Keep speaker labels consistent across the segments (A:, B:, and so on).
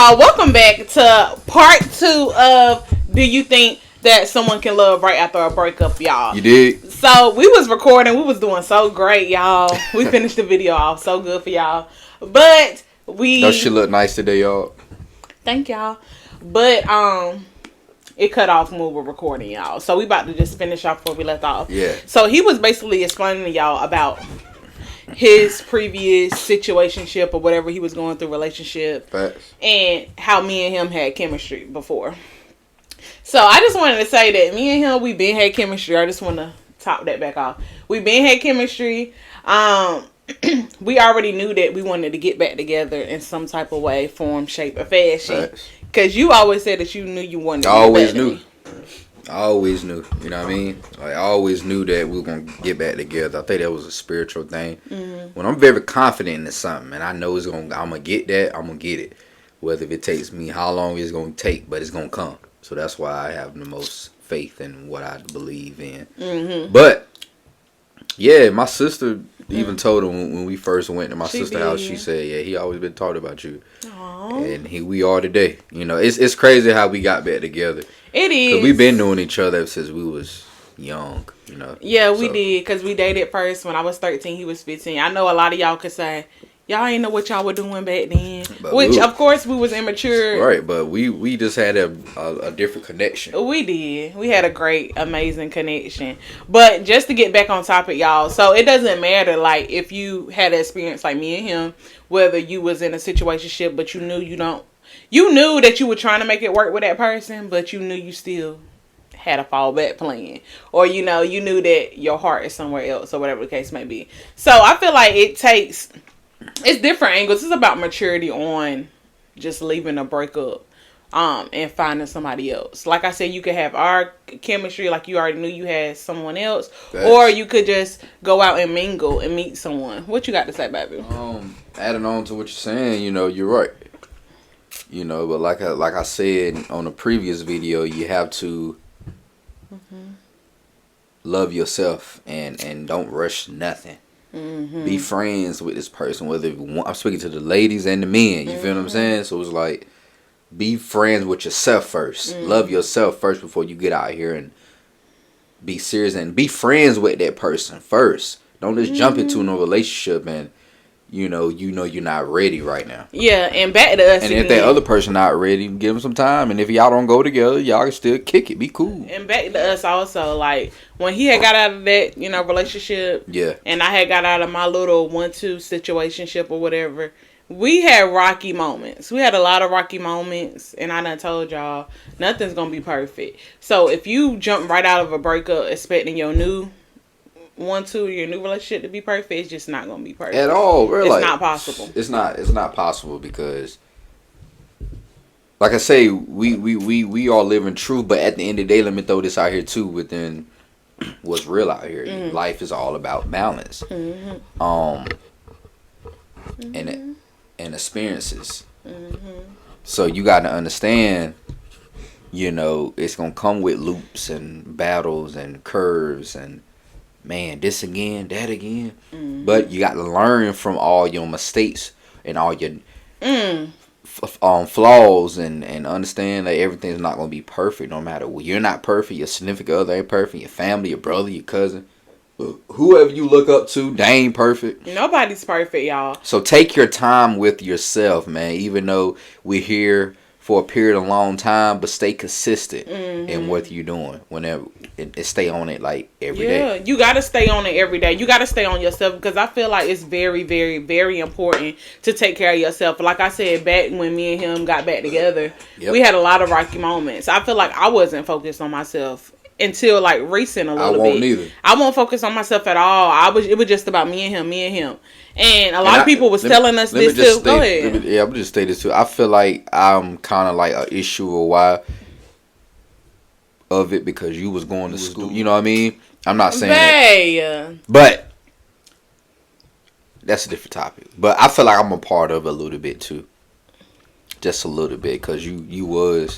A: y'all, welcome back to part 2 of Do You Think That Someone Can Love Right After a Breakup, y'all?
B: You did?
A: So, we was recording. We was doing so great, y'all. We finished the video off so good for y'all. But we...
B: That shit look nice today, y'all.
A: Thank y'all. But, it cut off when we were recording, y'all. So, we about to just finish off where we left off.
B: Yeah.
A: So, he was basically explaining to y'all about his previous situationship or whatever he was going through, relationship.
B: Facts.
A: And how me and him had chemistry before. So I just wanted to say that me and him, we been had chemistry. I just want to top that back off. We been had chemistry. We already knew that we wanted to get back together in some type of way, form, shape, or fashion. Because you always said that you knew you wanted to
B: get back together. I always knew, you know what I mean? Like, I always knew that we were going to get back together. I think that was a spiritual thing. Mm-hmm. When I'm very confident in something and I know I'm going to get that, I'm going to get it. Whether if it takes me how long it's going to take, but it's going to come. So that's why I have the most faith in what I believe in. Mm-hmm. But, yeah, my sister even told him when we first went to my sister's house, she said, yeah, he always been talking about you. Aww. And here we are today. You know, it's crazy how we got back together.
A: It is.
B: Because we've been knowing each other since we was young, you know.
A: Yeah, we did. Because we dated first when I was 13. He was 15. I know a lot of y'all could say, y'all ain't know what y'all were doing back then. But which, of course, we was immature.
B: Right, but we just had a different connection.
A: We did. We had a great, amazing connection. But just to get back on topic, y'all. So, it doesn't matter, like, if you had an experience like me and him, whether you was in a situationship, but you knew that you were trying to make it work with that person, but you knew you still had a fallback plan. Or, you knew that your heart is somewhere else, or whatever the case may be. So, I feel like it's different angles. It's about maturity on just leaving a breakup and finding somebody else. Like I said, you could have our chemistry like you already knew you had someone else. Or you could just go out and mingle and meet someone. What you got to say, baby?
B: Adding on to what you're saying, you're right. But like I said on the previous video, you have to love yourself and don't rush nothing. Mm-hmm. Be friends with this person. Whether I'm speaking to the ladies and the men, you feel what I'm saying? So it's like, be friends with yourself first. Love yourself first before you get out here and be serious and be friends with that person first. Don't just jump into no relationship and you're not ready right now.
A: Yeah, and back to us.
B: And if that other person not ready, give them some time. And if y'all don't go together, y'all can still kick it. Be cool.
A: And back to us also, like when he had got out of that, relationship.
B: Yeah. And
A: I had got out of my little 1-2 situationship or whatever. We had rocky moments. We had a lot of rocky moments, and I done told y'all nothing's gonna be perfect. So if you jump right out of a breakup expecting your new 1-2 your new relationship to be perfect, it's just not gonna be perfect
B: at all.
A: It's not possible.
B: It's not possible because, like I say, we all live in truth. But at the end of the day, let me throw this out here too. Within what's real out here, life is all about balance. And experiences. So you got to understand. It's gonna come with loops and battles and curves and. Man, this again, that again. But you got to learn from all your mistakes and all your flaws and understand that everything's not going to be perfect no matter what. You're not perfect. Your significant other ain't perfect. Your family, your brother, your cousin. Whoever you look up to, they ain't perfect.
A: Nobody's perfect, y'all.
B: So take your time with yourself, man. Even though we're here for a period of long time, but stay consistent in what you're doing whenever and stay on it like every day.
A: Yeah, you got to stay on it every day. You got to stay on yourself because I feel like it's very, very, very important to take care of yourself. Like I said, back when me and him got back together, we had a lot of rocky moments. I feel like I wasn't focused on myself until like recent a little bit.
B: I won't neither.
A: I won't focus on myself at all. It was just about me and him. And a lot of people was telling us this too. Go ahead.
B: I'm just say this too. I feel like I'm kind of like an issue or why of it because you was going to school. You know what I mean? I'm not saying that. But that's a different topic. But I feel like I'm a part of it a little bit too. Just a little bit because you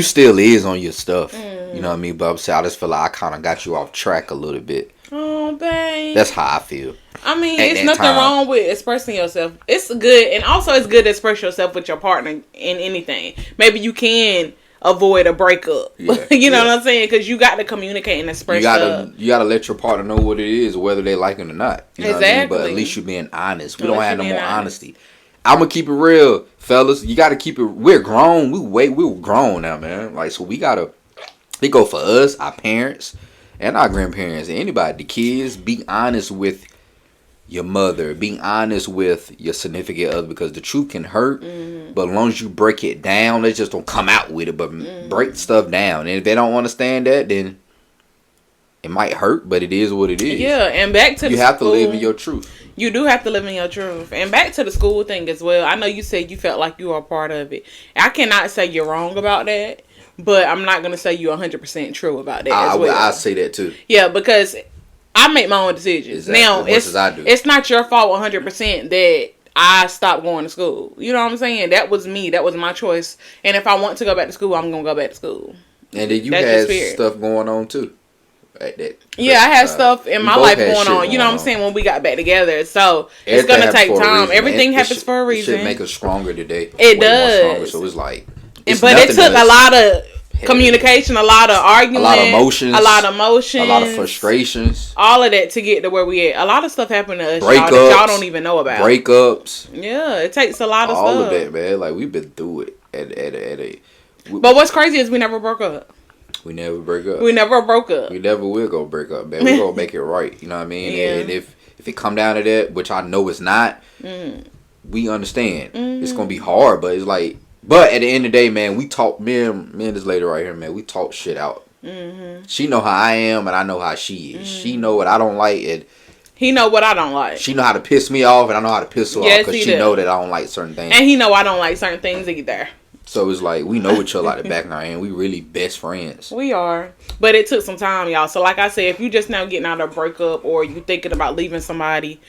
B: still is on your stuff. You know what I mean? But I'm saying I just feel like I kind of got you off track a little bit.
A: Oh, babe.
B: That's how I feel.
A: I mean, it's nothing wrong with expressing yourself. It's good, and also it's good to express yourself with your partner in anything. Maybe you can avoid a breakup. Yeah, you know what I'm saying? Because you got to communicate and express.
B: You gotta let your partner know what it is, whether they like it or not. You know what I mean? But at least you're being honest. We don't have no more honesty. I'm gonna keep it real, fellas. You gotta keep it. We're grown. We're grown now, man. Like, so we gotta. They go for us, our parents, and our grandparents, and anybody, the kids. Be honest with your mother. Be honest with your significant other, because the truth can hurt. But as long as you break it down, they just don't come out with it. But break stuff down, and if they don't understand that, then it might hurt. But it is what it is.
A: Yeah, and back to
B: you have to live in your truth.
A: You do have to live in your truth. And back to the school thing as well. I know you said you felt like you were a part of it. I cannot say you're wrong about that. But I'm not going to say you're 100% true about that as well.
B: I say that too.
A: Yeah, because I make my own decisions.
B: Exactly.
A: Now, it's not your fault 100% that I stopped going to school. You know what I'm saying? That was me. That was my choice. And if I want to go back to school, I'm going to go back to school.
B: And then you had stuff going on too. Like that.
A: Yeah, I had stuff in my life going on. You know what I'm saying? When we got back together. So, it's going to take time. Everything happens for a reason.
B: It should make us stronger today.
A: It does.
B: So, it's like...
A: But it took a lot of communication, a lot of arguing,
B: a lot of emotions,
A: a lot of
B: frustrations,
A: all of that to get to where we at. A lot of stuff happened to us, y'all, that y'all don't even know about.
B: Breakups.
A: Yeah, it takes a lot of stuff.
B: All of that, man. Like, we've been through it.
A: But what's crazy is we never broke up.
B: We never break up.
A: We never broke up.
B: We never will go break up, man. We're gonna make it right. You know what I mean? Yeah. And if it come down to that, which I know it's not, we understand. It's gonna be hard, but it's like. But at the end of the day, man, we talk. Me and this lady right here, man, we talk shit out. She know how I am, and I know how she is. She know what I don't like, and
A: he know what I don't like.
B: She know how to piss me off, and I know how to piss her off, because she know that I don't like certain things.
A: And he know I don't like certain things either.
B: So it's like, we know each other like the back of our hand. We really best friends.
A: We are. But it took some time, y'all. So like I said, if you just now getting out of a breakup, or you thinking about leaving somebody,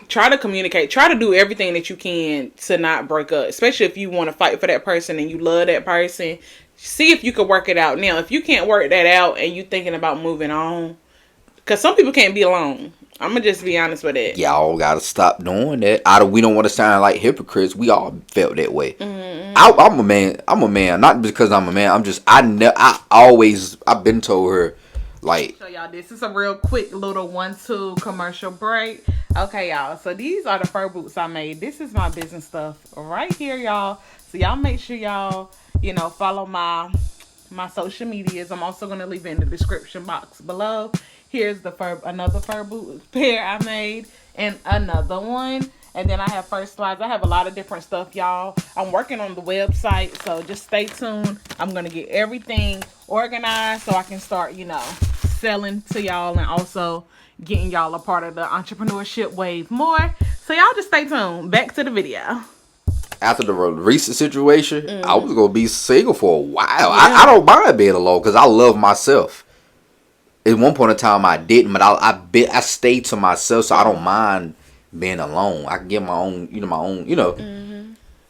A: try to communicate. Try to do everything that you can to not break up. Especially if you want to fight for that person and you love that person. See if you can work it out. Now, if you can't work that out and you thinking about moving on, because some people can't be alone. I'm going to just be honest with that.
B: Y'all got to stop doing that. We don't want to sound like hypocrites. We all felt that way. I'm a man. Not because I'm a man. I've been told her, like. So y'all, this is a real quick little 1-2 commercial break.
A: Okay, y'all. So these are the fur boots I made. This is my business stuff right here, y'all. So y'all make sure y'all, follow my social medias. I'm also going to leave it in the description box below. Here's another fur boot pair I made, and another one. And then I have first slides. I have a lot of different stuff, y'all. I'm working on the website, so just stay tuned. I'm going to get everything organized so I can start, selling to y'all, and also getting y'all a part of the entrepreneurship wave more. So y'all just stay tuned. Back to the video.
B: After the recent situation, I was going to be single for a while. Yeah. I don't mind being alone because I love myself. At one point in time, I didn't, but I stayed to myself, so I don't mind being alone. I can get my own.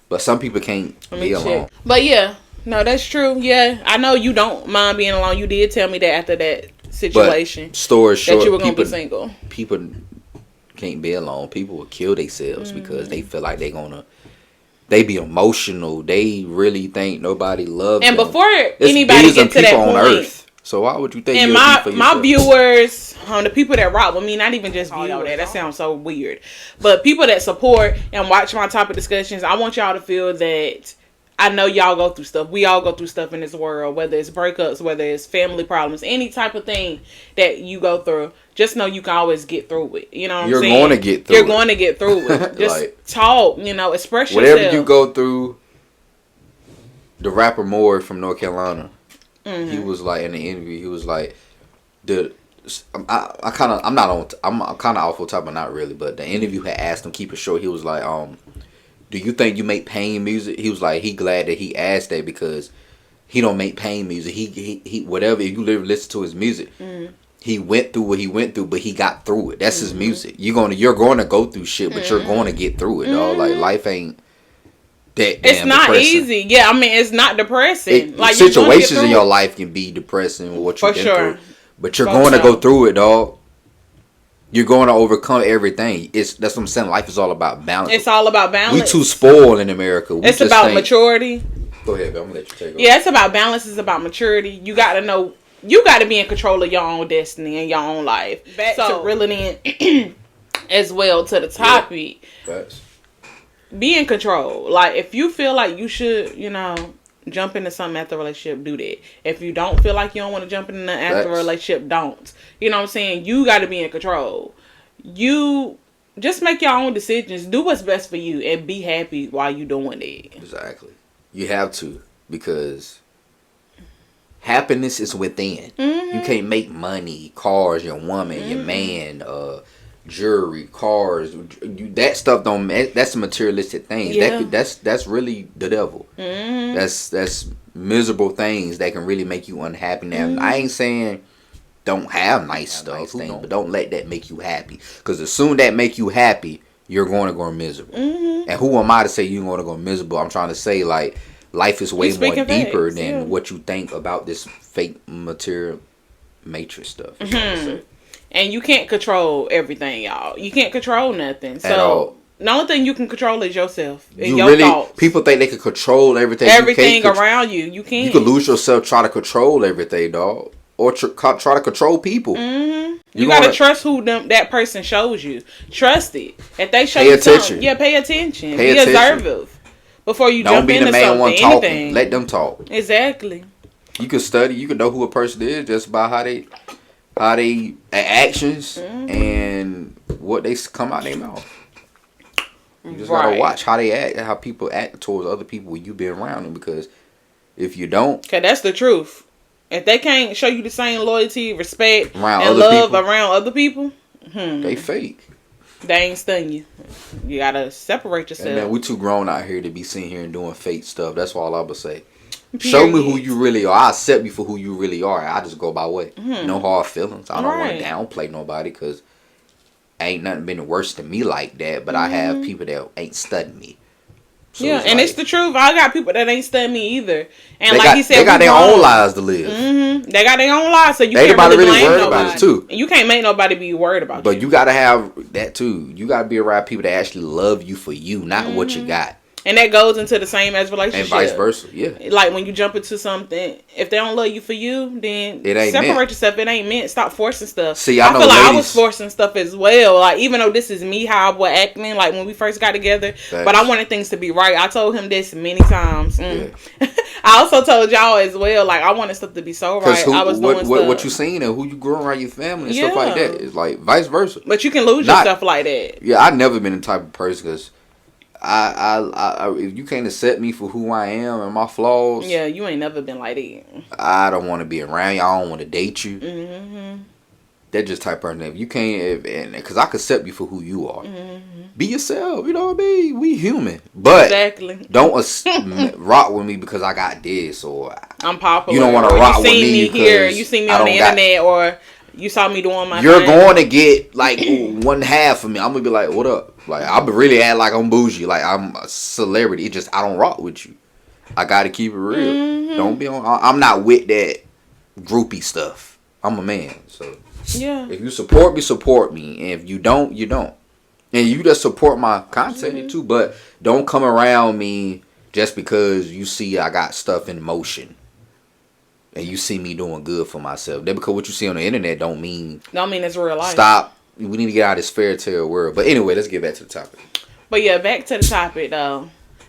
B: But some people can't be alone.
A: But yeah, no, that's true. Yeah, I know you don't mind being alone. You did tell me that after that situation.
B: But story short,
A: that you were gonna be single.
B: People can't be alone. People will kill themselves because they feel like they be emotional. They really think nobody loves them.
A: And before anybody get to that point, on Earth.
B: So why would you think?
A: And my viewers, the people that rock with me, not even just viewers. That sounds so weird, but people that support and watch my topic discussions, I want y'all to feel that I know y'all go through stuff. We all go through stuff in this world, whether it's breakups, whether it's family problems, any type of thing that you go through. Just know you can always get through it. You know what I'm saying?
B: You're going to get through it.
A: You're going to get through it. Just talk, express yourself.
B: Whatever you go through, the rapper Moore from North Carolina, he was like, in the interview, he was like, I'm kind of off the top, but not really. But the interview had asked him, keep it short. He was like, do you think you make pain music? He was like, he glad that he asked that because he don't make pain music. He whatever. If you listen to his music, he went through what he went through, but he got through it. That's his music. You're going to go through shit, but you're going to get through it, dog. Like, life ain't that damn
A: It's not
B: depressing.
A: Easy. Yeah, I mean, it's not depressing. Like,
B: situations in your life can be depressing with what you've been through, but you're going to go through it, dog. You're going to overcome everything. That's what I'm saying. Life is all about balance.
A: It's all about balance.
B: We too spoiled in America.
A: It's about maturity.
B: Go ahead, babe. I'm gonna let you take over.
A: Yeah, it's about balance. It's about maturity. You got to know. You got to be in control of your own destiny and your own life. Back to reeling in as well to the topic.
B: Yeah.
A: Be in control. Like, if you feel like you should, jump into something after a relationship, do that. If you don't feel like you don't want to jump into after a relationship, don't. You know what I'm saying? You got to be in control. You just make your own decisions. Do what's best for you and be happy while you doing it.
B: Exactly. You have to, because happiness is within. Mm-hmm. You can't make money, cars, your woman, your man, jewelry, cars, that stuff don't. That's materialistic things. Yeah. That's really the devil. Mm-hmm. That's miserable things that can really make you unhappy. Now, I ain't saying don't have nice stuff, but don't let that make you happy. Because as soon that make you happy, you're going to go miserable. Mm-hmm. And who am I to say you're going to go miserable? I'm trying to say, like, life is way more deeper than what you think about this fake material matrix stuff.
A: Mm-hmm. And you can't control everything, y'all. You can't control nothing. So the only thing you can control is yourself and your thoughts. People think they can control everything. Everything around you. You can't.
B: You can lose yourself trying to control everything, dog. Or try to control people. Mm-hmm. You gotta trust who that person shows you. Trust it. If they show you something, pay attention. Be observant before you jump into something. Anything.
A: Let
B: them talk.
A: Exactly.
B: You can study. You can know who a person is just by how they actions and what they come out their mouth. You just gotta watch how they act, how people act towards other people when you been around them. Because if you don't,
A: that's the truth. If they can't show you the same loyalty, respect, and love around other people,
B: they fake.
A: They ain't stunning you. You gotta separate yourself.
B: And man, we too grown out here to be sitting here and doing fake stuff. That's all I would say. Period. Show me who you really are. I accept you for who you really are. I just go by way. No hard feelings. I don't want to downplay nobody, because ain't nothing been worse than me like that. But I have people that ain't studying me. So
A: and it's the truth. I got people that ain't studying me either. And he said,
B: they got their own lives to live.
A: Mm-hmm. They got their own lives, so you can't really blame nobody. About it too. And you can't make nobody be worried about you.
B: But you gotta have that too. You gotta be around people that actually love you for you, not what you got.
A: And that goes into the same as relationship.
B: And vice versa, yeah.
A: Like when you jump into something, if they don't love you for you, then separate yourself. It ain't meant. Stop forcing stuff.
B: See, I know
A: feel like I was forcing stuff as well. Like, even though this is me, how I was acting, like when we first got together. Thanks. But I wanted things to be right. I told him this many times. Yeah. I also told y'all as well, like, I wanted stuff to be so right. I was doing stuff.
B: What you seen and who you grew around your family and stuff like that. It's like vice versa.
A: But you can lose yourself like that.
B: Yeah, I've never been the type of person, because I if you can't accept me for who I am and my flaws,
A: you ain't never been like that.
B: I don't want to be around you. I don't want to date you. Mm-hmm. That's just type of person. If you can't, because I can accept you for who you are. Mm-hmm. Be yourself. You know what I mean? We human, but don't rock with me because I got this, or
A: I'm popular.
B: You don't want to rock with me
A: here. You see me on the internet, or you saw me doing my.
B: You're going to get like one half of me. I'm gonna be like, what up? Like, I really act like I'm bougie, like I'm a celebrity. It's just I don't rock with you. I gotta keep it real. Mm-hmm. Don't be on. I'm not with that groupie stuff. I'm a man, so if you support me, and if you don't, you don't. And you just support my content too, but don't come around me just because you see I got stuff in motion. And you see me doing good for myself. That because what you see on the internet don't mean
A: it's real life.
B: Stop. We need to get out of this fairy tale world. But anyway, let's get back to the topic.
A: But yeah, back to the topic though.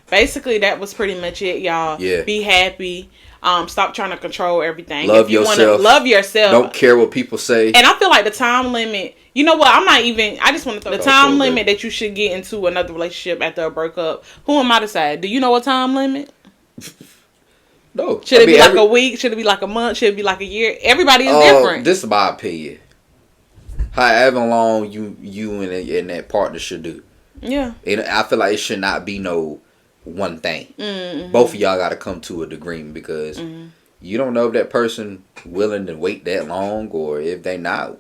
A: Basically, that was pretty much it, y'all. Yeah. Be happy. Stop trying to control everything.
B: Love yourself.
A: Love yourself.
B: Don't care what people say.
A: And I feel like the time limit. You know what? I just want to throw the time limit that you should get into another relationship after a breakup. Who am I to say? Do you know a time limit?
B: No.
A: Should it be like a week? Should it be like a month? Should it be like a year? Everybody is different.
B: This is my opinion. However long you and that partner should do. Yeah. And I feel like it should not be no one thing. Mm-hmm. Both of y'all got to come to an agreement, because you don't know if that person willing to wait that long, or if they not.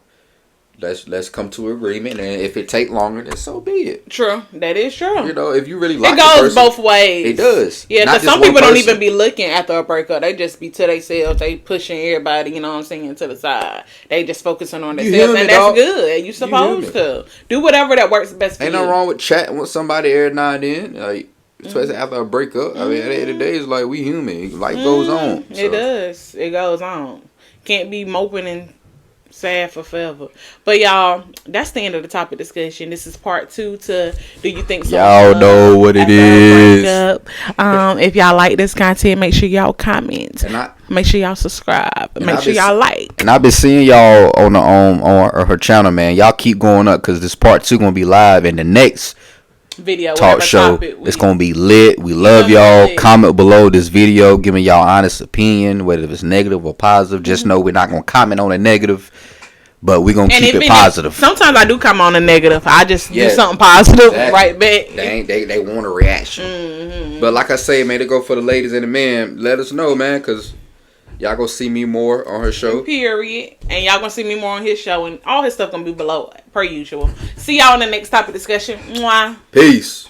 B: let's come to agreement, and if it take longer, then so be it.
A: True, that is true.
B: You know, if you really like
A: it goes
B: the person,
A: both ways.
B: It does.
A: Yeah, because some people don't even be looking after a breakup. They just be to themselves. They pushing everybody, you know what I'm saying, to the side. They just focusing on themselves, and that's good. You supposed to do whatever that works best for you.
B: Ain't no wrong with chatting with somebody every now and then, like. Especially after a breakup. I mean, at the end of the day, it's like we human. Life goes on. So.
A: It does. It goes on. Can't be moping and sad for forever. But y'all, that's the end of the topic discussion. This is part 2 to Do You Think So?
B: Y'all know what it is.
A: If y'all like this content, make sure y'all comment. Make sure y'all subscribe. Make sure y'all like.
B: And I've been seeing y'all on her channel, man. Y'all keep going up because this part 2 gonna be live, and the next
A: video
B: talk show it's gonna be lit. We love y'all. Comment below this video, give me y'all honest opinion, whether it's negative or positive. Just know we're not gonna comment on the negative, but we're gonna keep it positive.
A: Sometimes I do come on the negative. I just do something positive right back.
B: They want a reaction. But like I say, man, to go for the ladies and the men, let us know, man, because y'all gonna see me more on her show.
A: Period. And y'all gonna see me more on his show, and all his stuff gonna be below per usual. See y'all in the next topic discussion. Mwah.
B: Peace.